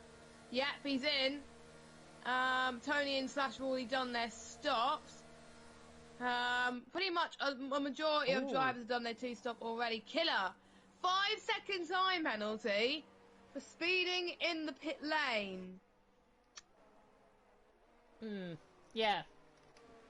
Yep, he's in. Tony and Slash have already done their stops. Pretty much a majority of drivers have done their 2-stop already. Killer, 5-second time penalty for speeding in the pit lane. Yeah.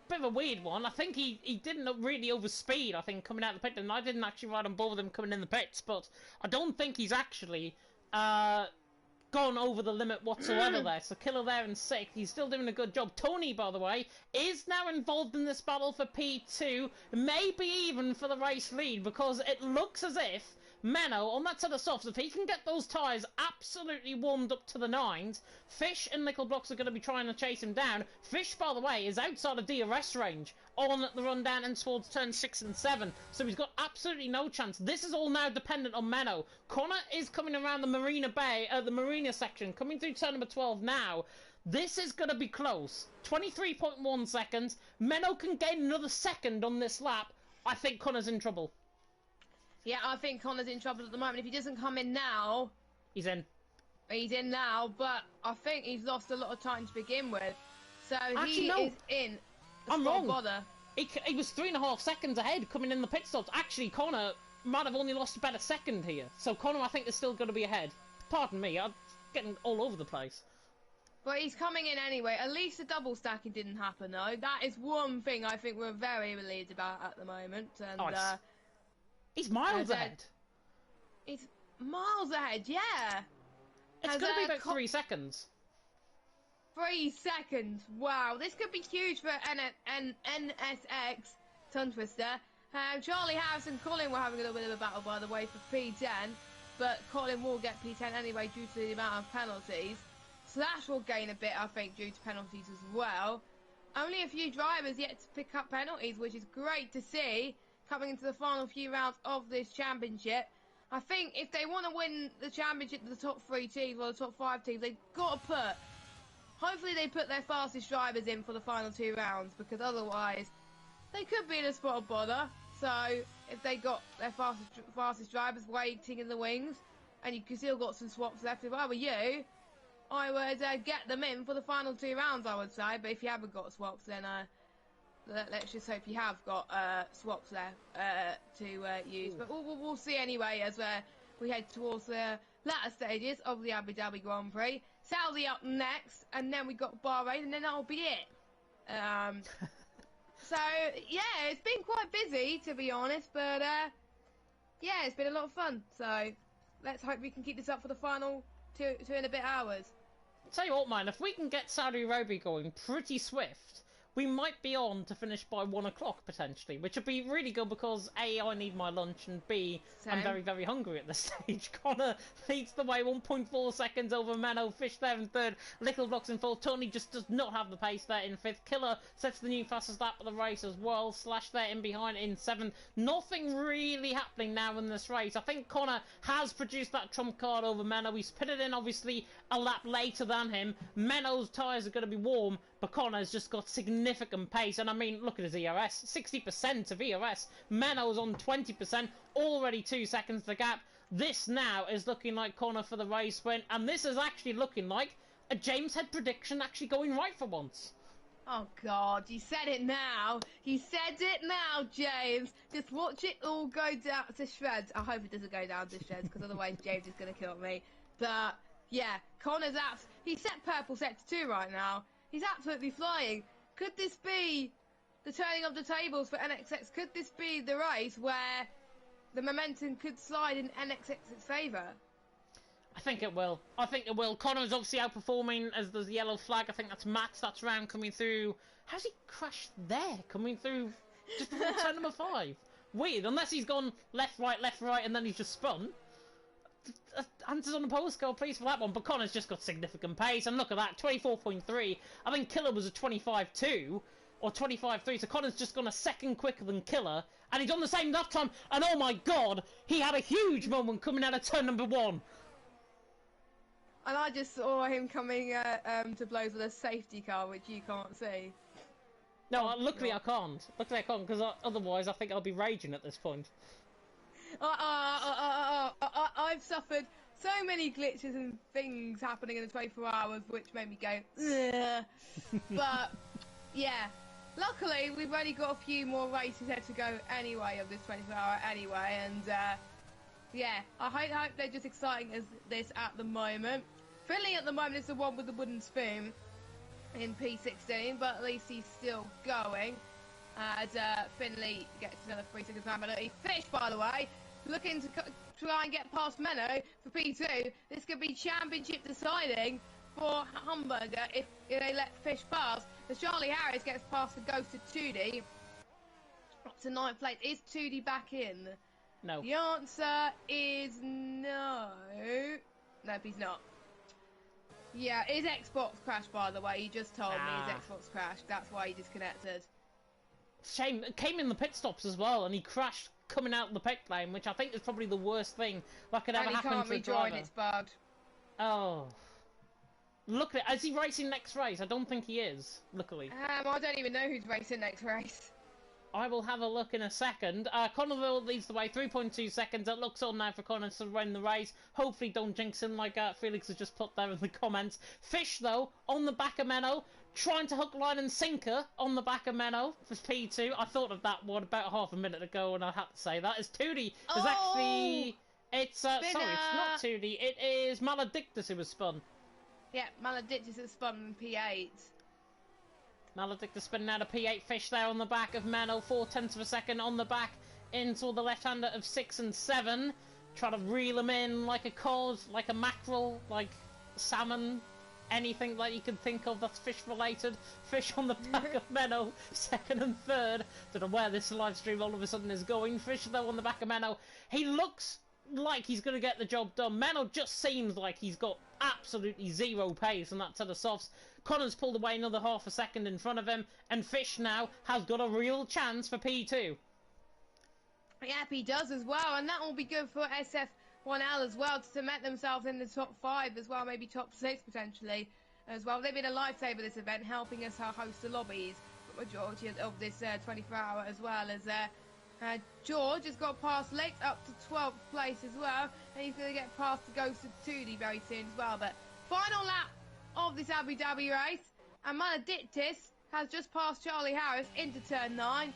Bit of a weird one. I think he didn't really overspeed, I think, coming out of the pit lane. I didn't actually ride on board with him coming in the pits, but I don't think he's actually gone over the limit whatsoever there. So Killer there in 6th. He's still doing a good job. Tony, by the way, is now involved in this battle for P2, maybe even for the race lead, because it looks as if Menno, on that set of softs, if he can get those tyres absolutely warmed up to the 9s, Fish and Nickel Blocks are going to be trying to chase him down. Fish, by the way, is outside of DRS range on the run down and towards turn 6 and 7, so he's got absolutely no chance. This is all now dependent on Menno. Connor is coming around the Marina Bay, the Marina section, coming through turn number 12 now. This is going to be close. 23.1 seconds. Menno can gain another second on this lap. I think Connor's in trouble. Yeah, I think Connor's in trouble at the moment. If he doesn't come in now... He's in. He's in now, but I think he's lost a lot of time to begin with. So Actually, he no. is in. I'm wrong. Bother. He was 3.5 seconds ahead coming in the pit stops. Actually, Connor might have only lost about a second here. So Connor, I think, is still going to be ahead. Pardon me, I'm getting all over the place. But he's coming in anyway. At least the double stacking didn't happen, though. That is one thing I think we're very relieved about at the moment. And, he's miles ahead. He's miles ahead, yeah. It's going to be about 3 seconds. 3 seconds. Wow, this could be huge for NSX Tongue Twister. Charlie Harris and Colin were having a little bit of a battle, by the way, for P10. But Colin will get P10 anyway due to the amount of penalties. Slash will gain a bit, I think, due to penalties as well. Only a few drivers yet to pick up penalties, which is great to see coming into the final few rounds of this championship. I think if they want to win the championship, the top 3 teams or the top 5 teams, they've got to put... Hopefully they put their fastest drivers in for the final 2 rounds, because otherwise they could be in a spot of bother. So if they got their fastest drivers waiting in the wings, and you still got some swaps left, if I were you, I would get them in for the final 2 rounds, I would say. But if you haven't got swaps, then let's just hope you have got swaps left to use. But we'll see anyway as we head towards the latter stages of the Abu Dhabi Grand Prix. Saudi up next, and then we got Bahrain, and then that'll be it. So yeah, it's been quite busy, to be honest, but yeah, it's been a lot of fun. So let's hope we can keep this up for the final 2 and a bit hours. Tell you what, man, if we can get Saudi Arabia going pretty swift, we might be on to finish by 1 o'clock potentially, which would be really good because A, I need my lunch, and B, Same. I'm very, very hungry at this stage. Connor leads the way, 1.4 seconds over Menno. Fish there in third, Little Blocks in fourth. Tony just does not have the pace there in fifth. Killer sets the new fastest lap of the race as well. Slash there in behind in seventh. Nothing really happening now in this race. I think Connor has produced that trump card over Menno. He's pitted in obviously a lap later than him. Menno's tyres are going to be warm, but Connor's just got significant pace. And I mean, look at his ERS, 60% of ERS. Menno's on 20%, already 2 seconds the gap. This now is looking like Connor for the race win, and this is actually looking like a James Head prediction actually going right for once. Oh God, you said it now. You said it now, James. Just watch it all go down to shreds. I hope it doesn't go down to shreds, because otherwise James is going to kill me. But yeah, Connor's he's set purple sector 2 right now. He's absolutely flying. Could this be the turning of the tables for NXX? Could this be the race where the momentum could slide in NXX's favour? I think it will. I think it will. Connor's obviously outperforming as there's the yellow flag. I think that's Matt. That's round coming through. How's he crashed there? Coming through just before turn number 5. Weird. Unless he's gone left, right, and then he's just spun. Answers on the postcard, please, for that one. But Connor's just got significant pace. And look at that, 24.3. I think Killer was a 25.2 or 25.3. So Connor's just gone a second quicker than Killer. And he's on the same lap time. And oh my God, he had a huge moment coming out of turn number 1. And I just saw him coming to blows with a safety car, which you can't see. No, luckily I can't. Luckily I can't, because otherwise I think I'll be raging at this point. I've suffered so many glitches and things happening in the 24 hours, which made me go, ugh. But, yeah. Luckily, we've only got a few more races yet to go anyway of this 24 hour anyway, and yeah, I hope they're just exciting as this at the moment. Finley at the moment is the one with the wooden spoon in P16, but at least he's still going. As Finley gets another 3 seconds down. Fish, by the way, looking to try and get past Menno for P2. This could be championship deciding for Hamburger if they let Fish pass. As Charlie Harris gets past the Ghost of 2D. Up to 9th place. Is 2D back in? No. The answer is no. Nope, he's not. Yeah, his Xbox crashed, by the way. He just told me his Xbox crashed. That's why he disconnected. Shame. It came in the pit stops as well, and he crashed coming out of the pit lane, which I think is probably the worst thing that could ever happen to a driver. And he can't rejoin, it's bugged. Oh. Look at it. Is he racing next race? I don't think he is, luckily. I don't even know who's racing next race. I will have a look in a second. Connorville leads the way, 3.2 seconds. It looks on now for Connor to win the race. Hopefully don't jinx him like Felix has just put there in the comments. Fish, though, on the back of Menno, trying to hook, line and sinker on the back of Menno for P2. I thought of that one about half a minute ago, and I had to say that. As Tootie is actually... It's, sorry, it's not Tootie. It is Maledictus who was spun. Yeah, Maledictus has spun P8. Maledictus spinning out a P8. Fish there on the back of Menno, 0.4 of a second on the back into the left-hander of 6 and 7. Try to reel him in like a cod, like a mackerel, like salmon, anything that you can think of that's fish-related. Fish on the back of Menno, 2nd and 3rd. Don't know where this live stream all of a sudden is going. Fish though on the back of Menno. He looks like he's going to get the job done. Menno just seems like he's got absolutely zero pace, and that's to the softs. Connor's pulled away another half a second in front of him, and Fish now has got a real chance for P2. Yep, he does as well, and that will be good for SF1L as well to cement themselves in the top 5 as well, maybe top 6 potentially as well. They've been a lifesaver this event, helping us host the lobbies for majority of this 24 hour as well as George has got past Lex up to 12th place as well, and he's going to get past the Ghost of 2D very soon as well. But final lap of this Abu Dhabi race, and Maledictus has just passed Charlie Harris into turn 9.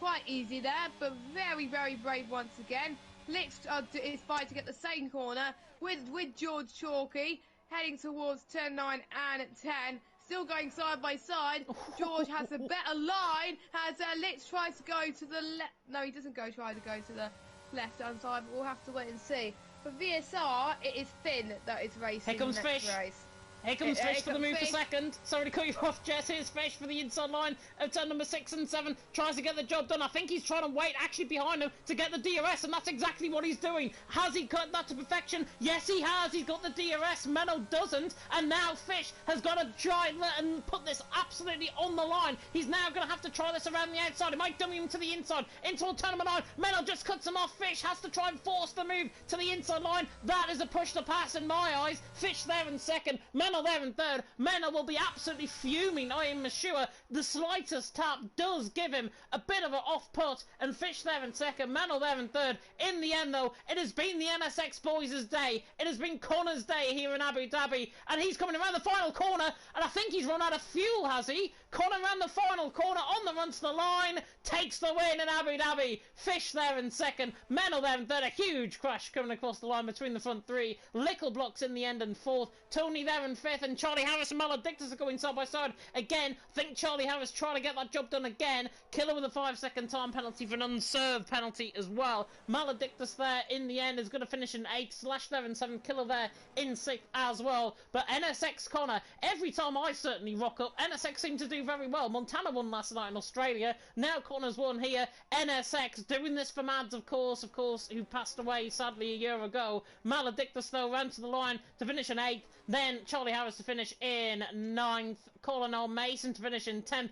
Quite easy there, but very, very brave once again. Lex is fighting to get the same corner with George Chalky, heading towards turn 9 and 10. Still going side by side. George has a better line as Litz tries to go to the left. No, he doesn't try to go to the left-hand side, but we'll have to wait and see. For VSR, it is Finn that is racing Here comes the next Fish. race. Here comes Fish for the move for Fish. second. Sorry to cut you off, Jess. Here's Fish for the inside line of turn number 6 and 7. Tries to get the job done. I think he's trying to wait actually behind him to get the DRS, and that's exactly what he's doing. Has he cut that to perfection? Yes, he has. He's got the DRS. Menno doesn't. And now Fish has got to try and put this absolutely on the line. He's now going to have to try this around the outside. It might dummy him to the inside. Into turn number 9. Menno just cuts him off. Fish has to try and force the move to the inside line. That is a push to pass in my eyes. Fish there in second. Menno there in third. Menno will be absolutely fuming. I am sure the slightest tap does give him a bit of an off put, and Fish there in second, Menno there in third. In the end though, it has been the NSX boys' day. It has been Connor's day here in Abu Dhabi, and he's coming around the final corner, and I think he's run out of fuel, has he? Connor around the final corner, on the run to the line, takes the win in Abu Dhabi. Fish there in second, Menno there in third. A huge crash coming across the line between the front three. Little blocks in the end in fourth. Tony there in fifth, and Charlie Harris and Maledictus are going side by side again. I think Charlie Harris trying to get that job done again. Killer with a 5-second time penalty for an unserved penalty as well. Maledictus there in the end is going to finish in 8th. Slash there in 7th. Killer there in 6th as well. But NSX Connor, every time I certainly rock up, NSX seem to do very well. Montana won last night in Australia. Now Connor's won here. NSX doing this for Mads, of course, who passed away sadly a year ago. Maledictus though ran to the line to finish in 8th. Then Charlie Harris to finish in 9th. Colonel Mason to finish in 10th.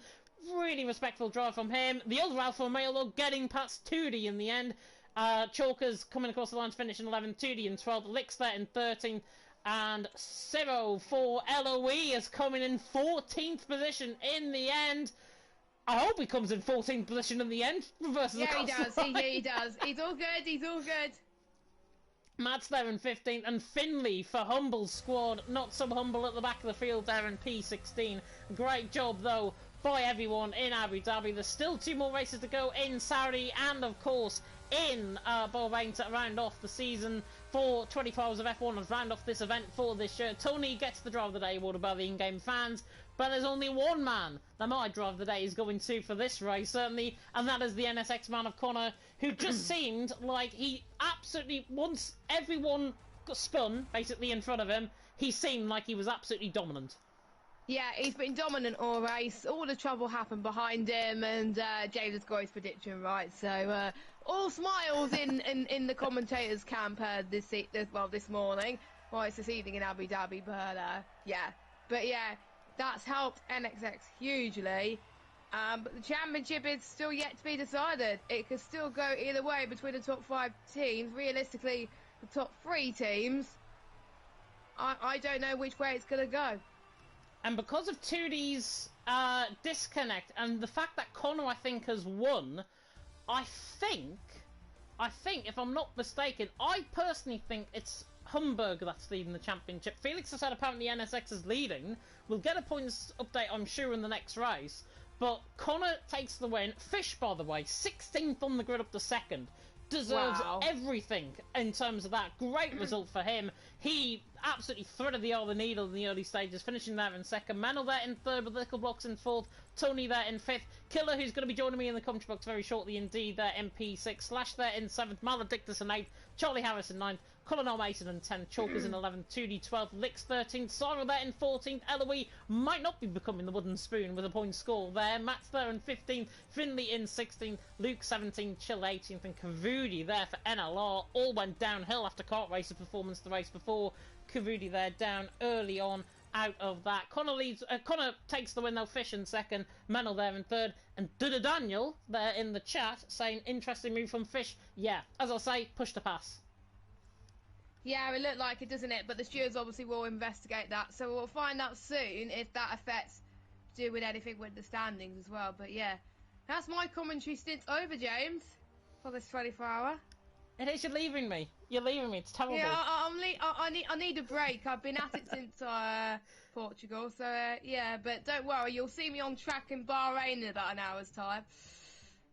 Really respectful drive from him. The other Alpha Romeo though getting past 2D in the end. Chalkers coming across the line to finish in 11th. 2D in 12th. Licks there in 13th. And 0 for LOE is coming in 14th position in the end. I hope he comes in 14th position in the end. Versus Yeah, he does. He does. He's all good. He's all good. Matt's there in 15th, and Finley for Humble's squad. Not so humble at the back of the field there in P16. Great job, though, by everyone in Abu Dhabi. There's still 2 more races to go in Saudi and, of course, in Bahrain to round off the season for 24 hours of F1 and round off this event for this year. Tony gets the drive of the day awarded by the in-game fans, but there's only one man that my drive of the day is going to for this race, certainly, and that is the NSX man of Connor, who just seemed like he absolutely, once everyone got spun, basically, in front of him, he seemed like he was absolutely dominant. Yeah, he's been dominant all race. All the trouble happened behind him, and James has got his prediction right. So all smiles in the commentators' camp this morning. Well, it's this evening in Abu Dhabi, but yeah, that's helped NXX hugely. But the championship is still yet to be decided. It could still go either way between the top 5 teams. Realistically, the top 3 teams. I don't know which way it's going to go. And because of 2D's disconnect and the fact that Connor, I think, has won, I think, if I'm not mistaken, I personally think it's Humberg that's leading the championship. Felix has said apparently NSX is leading. We'll get a points update, I'm sure, in the next race. But Connor takes the win. Fish, by the way, 16th on the grid up to 2nd. Deserves everything in terms of that. Great result for him. He absolutely threaded the needle in the early stages, finishing there in 2nd. Manel there in 3rd with Little Blocks in 4th. Tony there in 5th. Killer, who's going to be joining me in the commentary box very shortly indeed, there in P6. Slash there in 7th. Maledictus in 8th. Charlie Harris in 9th. Colonel Mason in 10th. Chalkers in 11th. 2D 12th. Licks 13th. Sarah there in 14th. LOE might not be becoming the wooden spoon with a point score there. Matt's there in 15th. Finley in 16th. Luke 17th. Chill 18th. And Kavudi there for NLR. All went downhill after kart racer performance the race before. Kavudi there down early on out of that. Connor takes the win though. Fish in 2nd. Menel there in 3rd. And Duda Daniel there in the chat saying interesting move from Fish. Yeah, as I say, push to pass. Yeah, it looked like it, doesn't it? But the stewards obviously will investigate that, so we'll find out soon if that affects to do with anything with the standings as well. But yeah, that's my commentary stint over, James, for this 24-hour. It is. You're leaving me. You're leaving me. It's terrible. Yeah, I need a break. I've been at it since Portugal, so yeah. But don't worry, you'll see me on track in Bahrain in about an hour's time.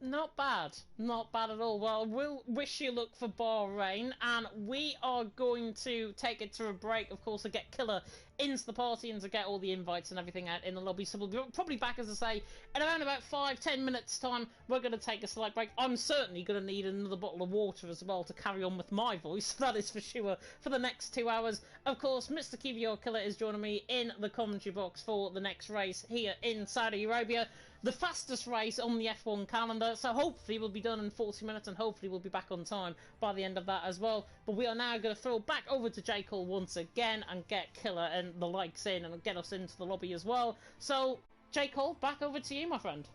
Not bad. Not bad at all. Well, we'll wish you luck for Bahrain, and we are going to take it to a break, of course, to get Killer into the party and to get all the invites and everything out in the lobby. So we'll be probably back, as I say, in around about 5-10 minutes time. We're going to take a slight break. I'm certainly going to need another bottle of water as well to carry on with my voice, that is for sure, for the next 2 hours. Of course, Mr. Kivior Killer is joining me in the commentary box for the next race here in Saudi Arabia. The fastest race on the F1 calendar, so hopefully we'll be done in 40 minutes and hopefully we'll be back on time by the end of that as well. But we are now going to throw back over to J. Cole once again and get Killer and the likes in and get us into the lobby as well. So, J. Cole, back over to you, my friend.